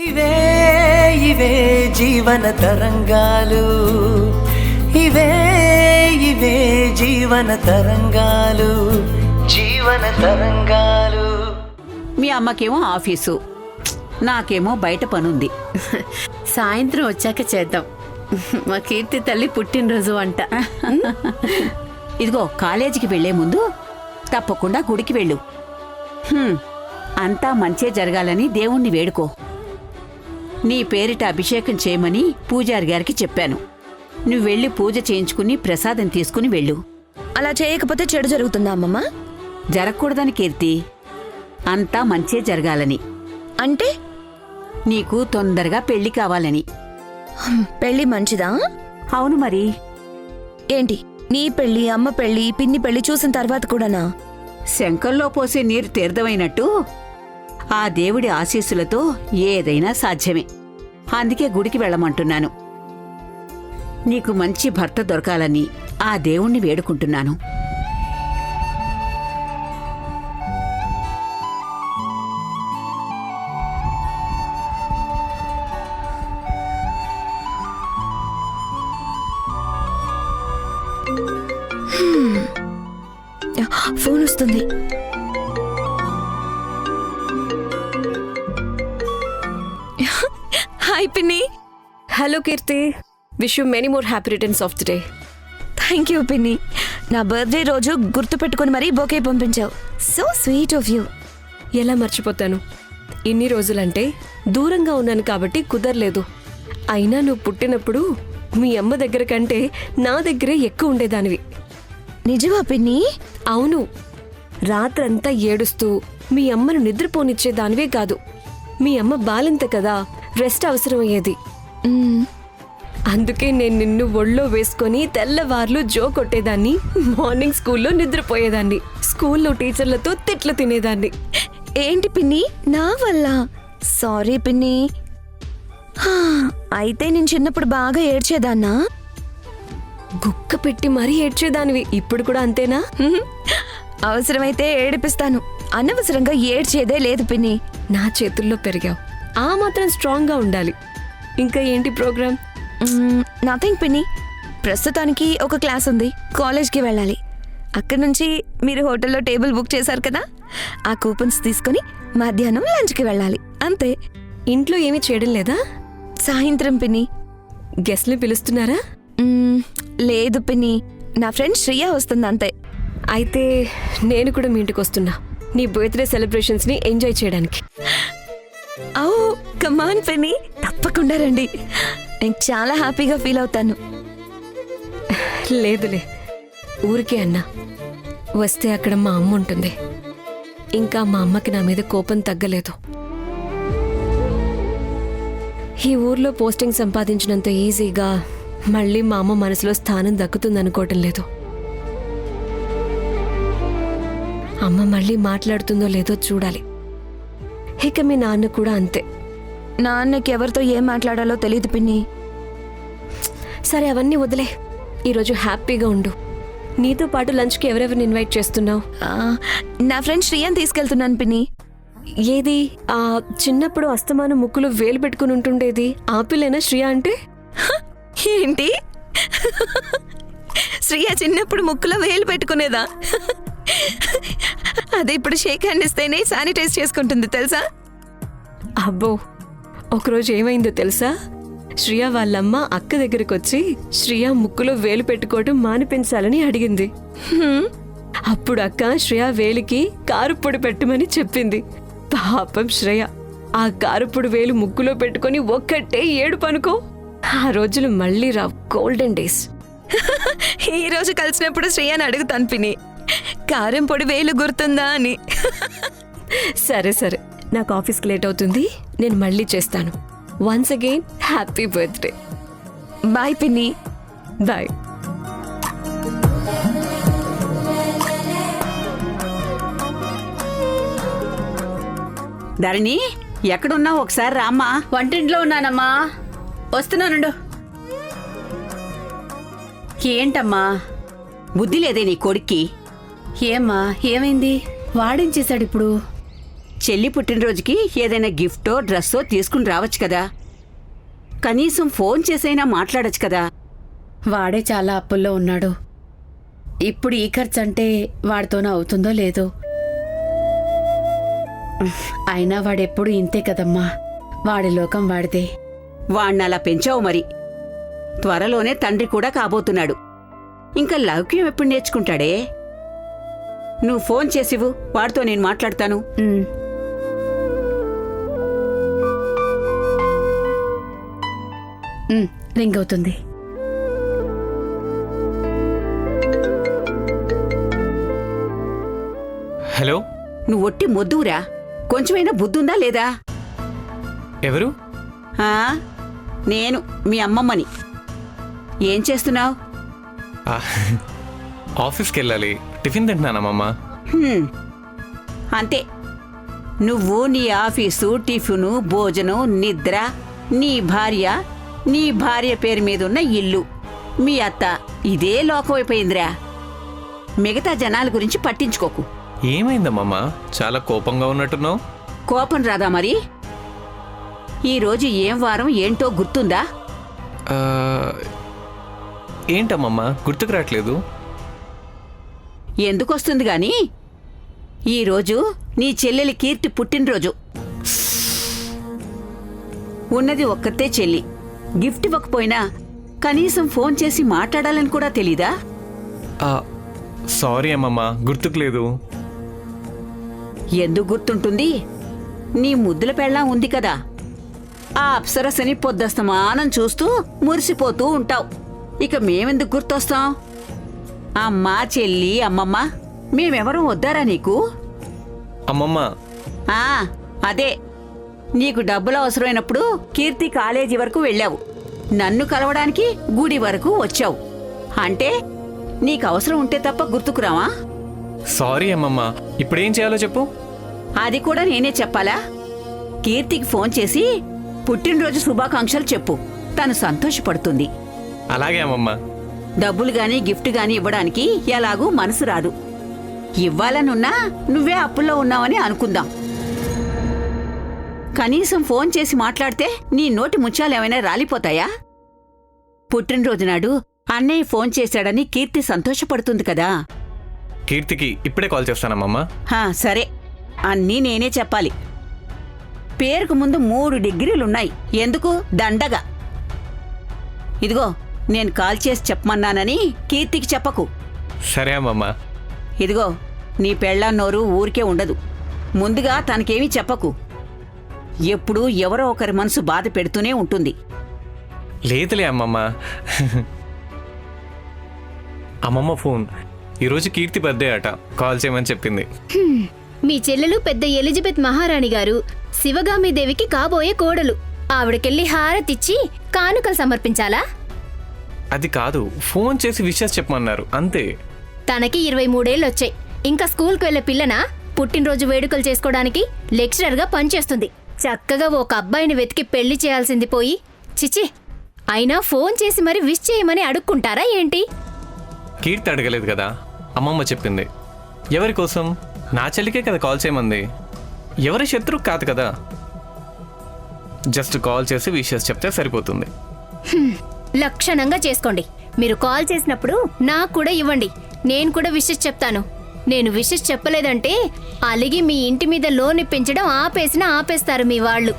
ఇవే ఇవే జీవన తరంగాలు, ఇవే ఇవే జీవన తరంగాలు, జీవన తరంగాలు. మీ అమ్మకేమో ఆఫీసు, నాకేమో బయట పనుంది. సాయంత్రం వచ్చాక చేద్దాం. మా కీర్తి తల్లి పుట్టినరోజు అంట. ఇదిగో కాలేజీకి వెళ్లే ముందు తప్పకుండా గుడికి వెళ్ళు. అంతా మంచే జరగాలని దేవుణ్ణి వేడుకో. నీ పేరిట అభిషేకం చేయమని పూజారి గారికి చెప్పాను. నువ్వు వెళ్ళి పూజ చేయించుకుని ప్రసాదం తీసుకుని వెళ్ళు. అలా చేయకపోతే చెడు జరుగుతుందా అమ్మమ్మ? జరగకూడదని కీర్తి, అంతా మంచే జరగాలని. అంటే నీకు తొందరగా పెళ్లి కావాలని. పెళ్లి మంచిదా? అవును మరి. ఏంటి నీ పెళ్లి, అమ్మ పెళ్లి, పిన్ని పెళ్లి చూసిన తర్వాత కూడానా? శంఖంలో పోసే నీరు తీర్థమైనట్టు ఆ దేవుడి ఆశీస్సులతో ఏదైనా సాధ్యమే. అందుకే గుడికి వెళ్ళమంటున్నాను. నీకు మంచి భర్త దొరకాలని ఆ దేవుణ్ణి వేడుకుంటున్నాను. ఫోన్ వస్తుంది. హాయ్ పిన్ని. Hello Keerthi, wish you many more happy returns of the day. Thank you పిన్ని. నా బర్త్డే రోజు గుర్తు పెట్టుకుని మరీ బొకే పంపించావు. So sweet of you. ఎలా మర్చిపోతాను? ఇన్ని రోజులంటే దూరంగా ఉన్నాను కాబట్టి కుదరలేదు. అయినా నువ్వు పుట్టినప్పుడు మీ అమ్మ దగ్గర కంటే నా దగ్గరే ఎక్కువ ఉండేదానివి. నిజమా పిన్ని? అవును, రాత్రంతా ఏడుస్తూ మీ అమ్మను నిద్రపోనిచ్చేదానివే కాదు. మీ అమ్మ బాలింత కదా, రెస్ట్ అవసరమయ్యేది. అందుకే నేను నిన్ను ఒళ్ళో వేసుకొని తెల్లవార్లు జో కొట్టేదాన్ని. మార్నింగ్ స్కూల్లో నిద్రపోయేదాన్ని, స్కూల్లో టీచర్లతో తిట్లు తినేదాన్ని. ఏంటి పిన్ని, నా వల్ల? సారీ పిన్ని. అయితే నేను చిన్నప్పుడు బాగా ఏడ్చేదాన్నా? గుక్క పెట్టి మరీ ఏడ్చేదానివి. ఇప్పుడు కూడా అంతేనా? అవసరమైతే ఏడిపిస్తాను, అనవసరంగా ఏడ్చేదే లేదు పిన్ని. నా చేతుల్లో పెరిగావు, ఆ మాత్రం స్ట్రాంగ్ గా ఉండాలి. ఇంకా ఏంటి ప్రోగ్రామ్? నథింగ్ పిన్ని. ప్రస్తుతానికి ఒక క్లాస్ ఉంది, కాలేజ్కి వెళ్ళాలి. అక్కడి నుంచి మీరు హోటల్లో టేబుల్ బుక్ చేశారు కదా, ఆ కూపన్స్ తీసుకుని మధ్యాహ్నం లంచ్కి వెళ్ళాలి, అంతే. ఇంట్లో ఏమీ చేయడం లేదా? సాయంత్రం పిన్ని. గెస్ట్ని పిలుస్తున్నారా? లేదు పిన్ని, నా ఫ్రెండ్ శ్రియ వస్తుంది అంతే. అయితే నేను కూడా మీ ఇంటికి వస్తున్నా, నీ బర్త్డే సెలబ్రేషన్స్ ని ఎంజాయ్ చేయడానికి. ఓ కమాన్ పిన్ని, తప్పకుండా రండి. నేను చాలా హ్యాపీగా ఫీల్ అవుతాను. లేదులే, ఊరికే అన్నా. వస్తే అక్కడ మా అమ్మ ఉంటుంది. ఇంకా మా అమ్మకి నా మీద కోపం తగ్గలేదు. ఈ ఊర్లో పోస్టింగ్ సంపాదించినంత ఈజీగా మళ్ళీ మా అమ్మ మనసులో స్థానం దక్కుతుందనుకోవటం లేదు. అమ్మ మళ్ళీ మాట్లాడుతుందో లేదో చూడాలి. ఇక మీ నాన్న కూడా అంతే. నాన్నకి ఎవరితో ఏం మాట్లాడాలో తెలియదు పిన్ని. సరే అవన్నీ వదిలే, ఈరోజు హ్యాపీగా ఉండు. నీతో పాటు లంచ్కి ఎవరెవరిని ఇన్వైట్ చేస్తున్నావు? నా ఫ్రెండ్ శ్రియని తీసుకెళ్తున్నాను పిన్ని. ఏది ఆ చిన్నప్పుడు అస్తమానం ముక్కులో వేలు పెట్టుకుని ఉంటుండేది ఆ పిల్లేనా శ్రియ అంటే? ఏంటి, శ్రియ చిన్నప్పుడు ముక్కులో వేలు పెట్టుకునేదా? అదే ఇప్పుడు షేక్ హ్యాండ్ ఇస్తేనే శానిటైజ్ చేసుకుంటుంది తెలుసా? అబ్బో, ఒకరోజు ఏమైందో తెలుసా? శ్రియ వాళ్ళమ్మ అక్క దగ్గరకు వచ్చి శ్రియ ముక్కులో వేలు పెట్టుకోవడం మానిపించాలని అడిగింది. అప్పుడు అక్క శ్రియ వేలికి కారుపొడి పెట్టమని చెప్పింది. పాపం శ్రేయ ఆ కారుపొడి వేలు ముక్కులో పెట్టుకుని ఒక్కటే ఏడుపు అనుకో. ఆ రోజులు మళ్ళీ రావు, గోల్డెన్ డేస్. ఈ రోజు కలిసినప్పుడు శ్రియని అడుగుతాను పిన్ని, కారం పొడి వేలు గుర్తుందా అని. సరే సరే, నాకు ఆఫీస్కి లేట్ అవుతుంది, నేను మళ్ళీ చేస్తాను. Once again happy birthday. Bye పిన్ని. బాయ్. ధరణి, ఎక్కడున్నావు? ఒకసారి రామ్మా. వంటింట్లో ఉన్నానమ్మా, వస్తున్నానుండు. ఏంటమ్మా? బుద్ధి లేదే నీ కొడుక్కి? ఏమ్మా, ఏమైంది? వాడేం చేశాడు ఇప్పుడు? చెల్లి పుట్టినరోజుకి ఏదైనా గిఫ్టో డ్రెస్సో తీసుకుని రావచ్చు కదా. కనీసం ఫోన్ చేసైనా మాట్లాడొచ్చు కదా. వాడే చాలా అప్పుల్లో ఉన్నాడు. ఇప్పుడు ఈ ఖర్చు అంటే వాడితోనే అవుతుందో లేదో. అయినా వాడెప్పుడు ఇంతే కదమ్మా, వాడి లోకం వాడితే. వాణ్ణలా పెంచావు మరి. త్వరలోనే తండ్రి కూడా కాబోతున్నాడు. ఇంకా లౌక్యం ఎప్పుడు నేర్చుకుంటాడే? నువ్వు ఫోన్ చేసివు, వాడితో నేను మాట్లాడతాను. ఉమ్. రింగ్ అవుతుంది. హలో, నువ్వు ఒట్టి మొద్దువురా. కొంచెమైనా బుద్ధుందా లేదా? ఎవరు? ఆ, నేను మీ అమ్మమ్మని. ఏం చేస్తున్నావు? ఆ, ఆఫీస్కి వెళ్ళాలి. టిఫిన్ తింటున్నానమ్మమ్మ. అంతే. నువ్వు నీ ఆఫీసు, టిఫిను, భోజనం, నిద్ర, నీ భార్య పేరు మీదున్న ఇల్లు, మీ అత్త, ఇదే లోకం అయిపోయిందిరా. మిగతా జనాల గురించి పట్టించుకోకు. ఏమైందమ్మమ్మ? చాలా కోపంగా ఉన్నట్టున్నావు. కోపం రాదా మరి? ఈరోజు ఏం వారం ఏంటో గుర్తుందా? ఆ, ఏంటమ్మమ్మ గుర్తుకు రావట్లేదు? ఎందుకొస్తుంది గాని, ఈరోజు నీ చెల్లెలి కీర్తి పుట్టినరోజు. ఉన్నది ఒక్కతే చెల్లి. గిఫ్ట్ ఇవ్వకపోయినా కనీసం ఫోన్ చేసి మాట్లాడాలని కూడా తెలీదా? సారీ అమ్మమ్మ, గుర్తుకు లేదు. ఎందుకు గుర్తుంటుంది? నీ ముద్దుల పెళ్ళాం ఉంది కదా, ఆ అప్సరసని పొద్దస్తమానం చూస్తూ మురిసిపోతూ ఉంటావు. ఇక మేమెందుకు గుర్తొస్తాం? అమ్మా, చెల్లి, అమ్మమ్మ, మేమెవరూ వద్దారా నీకు? అమ్మమ్మ, ఆ, అదే. నీకు డబ్బులు అవసరమైనప్పుడు కీర్తి కాలేజీ వరకు వెళ్ళావు, నన్ను కలవడానికి గుడి వరకు వచ్చావు. అంటే నీకు అవసరం ఉంటే తప్ప గుర్తుకురావా? సారీ అమ్మమ్మ, ఇప్పుడేం చేయాలో చెప్పు. అది కూడా నేనే చెప్పాలా? కీర్తికి ఫోన్ చేసి పుట్టినరోజు శుభాకాంక్షలు చెప్పు, తను సంతోషపడుతుంది. అలాగే అమ్మమ్మ. డబ్బులు గాని గిఫ్ట్ గాని ఇవ్వడానికి ఎలాగూ మనసు రాదు. ఇవ్వాలనున్నా నువ్వే అప్పుల్లో ఉన్నావని అనుకుందాం. కనీసం ఫోన్ చేసి మాట్లాడితే నీ నోటి ముత్యాలేమైనా రాలిపోతాయా? పుట్టినరోజు నాడు అన్నయ్య ఫోన్ చేశాడని కీర్తి సంతోషపడుతుంది కదా. కీర్తికి ఇప్పుడే కాల్ చేస్తానమ్మమ్మ. సరే, అన్నీ నేనే చెప్పాలి. పేరుకు ముందు 3 డిగ్రీలున్నాయి. ఎందుకు దండగా? ఇదిగో, నేను కాల్ చేసి చెప్పమన్నానని కీర్తికి చెప్పకు. సరే అమ్మమ్మ. ఇదిగో, నీ పెళ్ళాం నోరు ఊరికే ఉండదు. ముందుగా తనకేమీ చెప్పకు. ఎప్పుడూ ఎవరో ఒకరి మనసు బాధ పెడుతూనే ఉంటుంది. లేదులే అమ్మమ్మ. అమ్మమ్మ ఫోన్. ఈరోజు కీర్తి బర్త్డే అట, కాల్ చేయమని చెప్పింది. మీ చెల్లెలు పెద్ద ఎలిజబెత్ మహారాణి గారు శివగామిదేవికి కాబోయే కోడలు. ఆవిడకెళ్ళి హారతిచ్చి కానుకలు సమర్పించాలా? అది కాదు, ఫోన్ చేసి విషెస్ చెప్పమన్నారు అంతే. తనకి 23 ఏళ్ళొచ్చాయి. ఇంకా స్కూల్కి వెళ్లే పిల్లనా? పుట్టినరోజు వేడుకలు చేసుకోవడానికి లెక్చరర్గా పనిచేస్తుంది. చక్కగా ఒక అబ్బాయిని వెతికి పెళ్లి చేయాల్సింది పోయి, చిచి, అయినా ఫోన్ చేసి మరి విష్ చేయమని అడుక్కుంటారా ఏంటి? కీర్తి అడగలేదు కదా, అమ్మమ్మ చెప్పింది. ఎవరి కోసం? నా చెల్లికే కదా కాల్ చేయమంది. ఎవరి శత్రువు కాదు కదా. జస్ట్ కాల్ చేసి విషెస్ చెప్తే సరిపోతుంది. లక్షణంగా చేసుకోండి. మీరు కాల్ చేసినప్పుడు నాకు కూడా ఇవ్వండి, నేను కూడా విషెస్ చెప్తాను. నేను విషెస్ చెప్పలేదంటే అలిగి మీ ఇంటి మీద లోన్ ఇప్పించడం ఆపేస్తారు మీ వాళ్ళు.